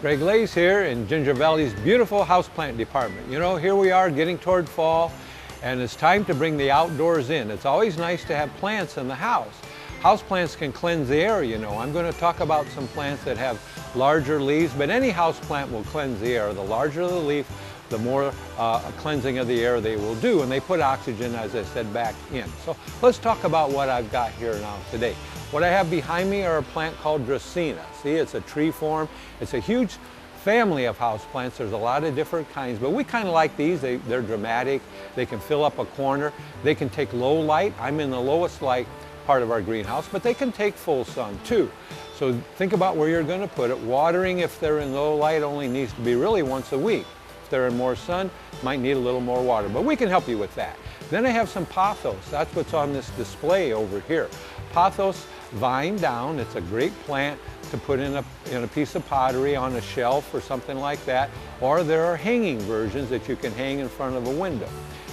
Greg Lays here in Ginger Valley's beautiful houseplant department. You know, here we are getting toward fall, and it's time to bring the outdoors in. It's always nice to have plants in the house. Houseplants can cleanse the air, you know. I'm going to talk about some plants that have larger leaves, but any houseplant will cleanse the air. The larger the leaf, the more cleansing of the air they will do, and they put oxygen, as I said, back in. So let's talk about what I've got here now today. What I have behind me are a plant called Dracaena. See, it's a tree form. It's a huge family of houseplants. There's a lot of different kinds, but we kind of like these. They're dramatic. They can fill up a corner. They can take low light. I'm in the lowest light part of our greenhouse, but they can take full sun too. So think about where you're going to put it. Watering, if they're in low light, only needs to be really once a week. If they're in more sun, might need a little more water, but we can help you with that. Then I have some pothos. That's what's on this display over here. Pothos vine down. It's a great plant to put in a piece of pottery on a shelf or something like that, or there are hanging versions that you can hang in front of a window.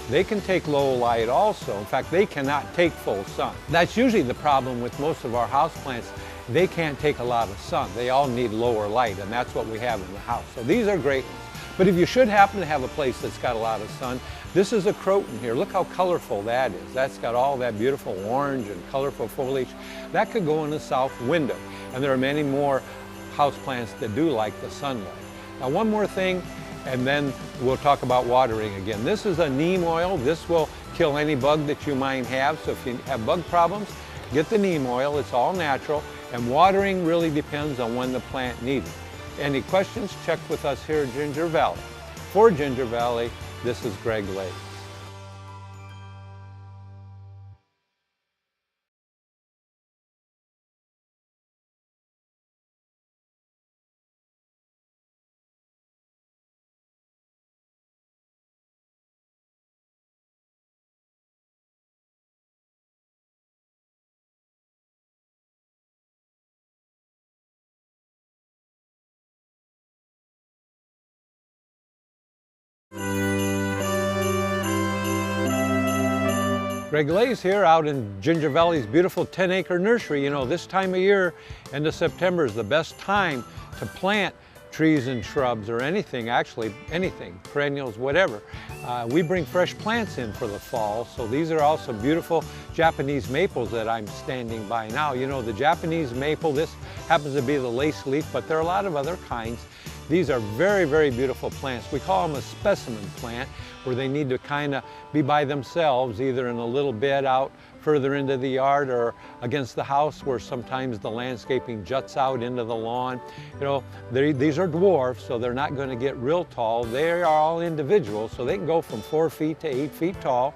They can take low light also. In fact, they cannot take full sun. That's usually the problem with most of our houseplants. They can't take a lot of sun. They all need lower light, and that's what we have in the house. So these are great ones. But if you should happen to have a place that's got a lot of sun, this is a croton here. Look how colorful that is. That's got all that beautiful orange and colorful foliage. That could go in the south window. And there are many more houseplants that do like the sunlight. Now, one more thing, and then we'll talk about watering again. This is a neem oil. This will kill any bug that you might have. So if you have bug problems, get the neem oil. It's all natural. And watering really depends on when the plant needs it. Any questions, check with us here at Ginger Valley. For Ginger Valley, this is Greg Lays. Greg Lays here out in Ginger Valley's beautiful 10-acre nursery. You know, this time of year, end of September, is the best time to plant trees and shrubs, or anything, actually anything, perennials, whatever. We bring fresh plants in for the fall, so these are also beautiful Japanese maples that I'm standing by now. You know, the Japanese maple, this happens to be the lace leaf, but there are a lot of other kinds. These are very, very beautiful plants. We call them a specimen plant, where they need to kind of be by themselves, either in a little bed out further into the yard or against the house, where sometimes the landscaping juts out into the lawn. You know, these are dwarfs, so they're not going to get real tall. They are all individuals, so they can go from 4 feet to 8 feet tall.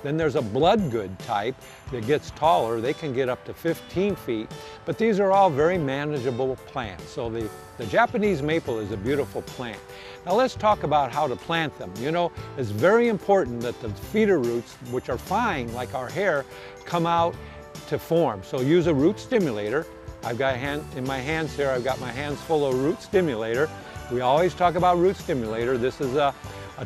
Then there's a bloodgood type that gets taller. They can get up to 15 feet, but these are all very manageable plants. So the Japanese maple is a beautiful plant. Now let's talk about how to plant them. You know, it's very important that the feeder roots, which are fine like our hair, come out to form. So use a root stimulator. I've got in my hands here, I've got my hands full of root stimulator. We always talk about root stimulator. This is a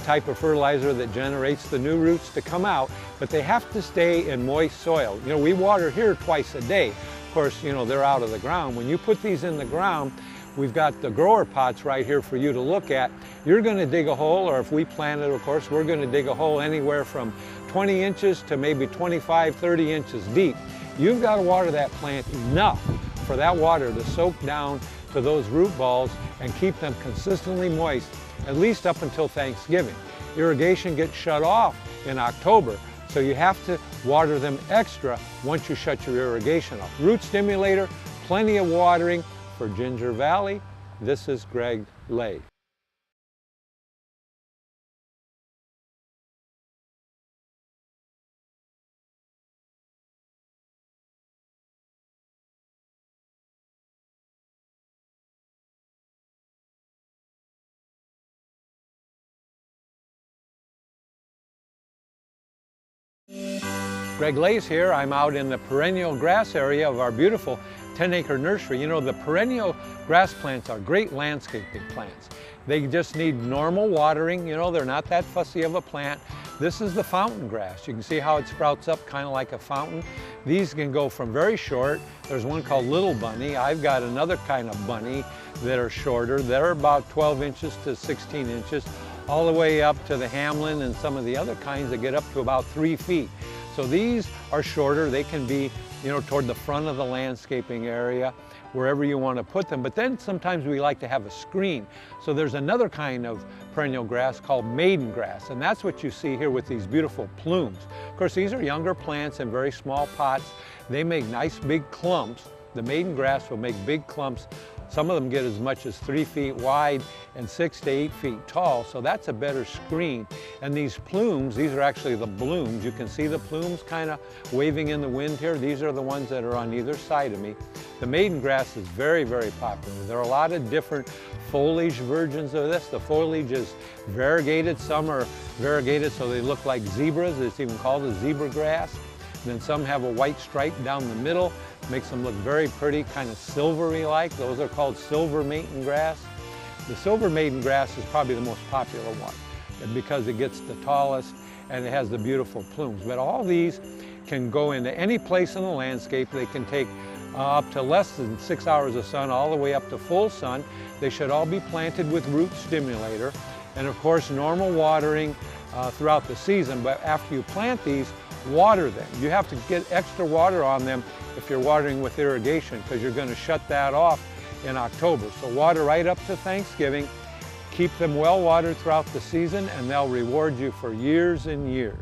type of fertilizer that generates the new roots to come out, but they have to stay in moist soil. You know, we water here twice a day. Of course, you know, they're out of the ground. When you put these in the ground, we've got the grower pots right here for you to look at. You're going to dig a hole, or if we plant it, of course, we're going to dig a hole anywhere from 20 inches to maybe 25, 30 inches deep. You've got to water that plant enough for that water to soak down to those root balls and keep them consistently moist, at least up until Thanksgiving. Irrigation gets shut off in October, so you have to water them extra once you shut your irrigation off. Root stimulator, plenty of watering. For Ginger Valley, this is Greg Lays. Greg Lays here. I'm out in the perennial grass area of our beautiful 10-acre nursery. You know, the perennial grass plants are great landscaping plants. They just need normal watering. You know, they're not that fussy of a plant. This is the fountain grass. You can see how it sprouts up kind of like a fountain. These can go from very short. There's one called Little Bunny. I've got another kind of bunny that are shorter. They're about 12 inches to 16 inches, all the way up to the Hamlin and some of the other kinds that get up to about 3 feet. So these are shorter. They can be, you know, toward the front of the landscaping area, wherever you want to put them. But then sometimes we like to have a screen. So there's another kind of perennial grass called maiden grass, and that's what you see here with these beautiful plumes. Of course, these are younger plants in very small pots. They make nice big clumps. The maiden grass will make big clumps. Some of them get as much as 3 feet wide and 6 to 8 feet tall, so that's a better screen. And these plumes, these are actually the blooms. You can see the plumes kind of waving in the wind here. These are the ones that are on either side of me. The maiden grass is very, very popular. There are a lot of different foliage versions of this. The foliage is variegated. Some are variegated so they look like zebras. It's even called a zebra grass. And then some have a white stripe down the middle. Makes them look very pretty, kind of silvery-like. Those are called silver maiden grass. The silver maiden grass is probably the most popular one because it gets the tallest and it has the beautiful plumes. But all these can go into any place in the landscape. They can take up to less than 6 hours of sun, all the way up to full sun. They should all be planted with root stimulator. And of course, normal watering throughout the season. But after you plant these, water them. You have to get extra water on them if you're watering with irrigation, because you're going to shut that off in October. So water right up to Thanksgiving. Keep them well watered throughout the season and they'll reward you for years and years.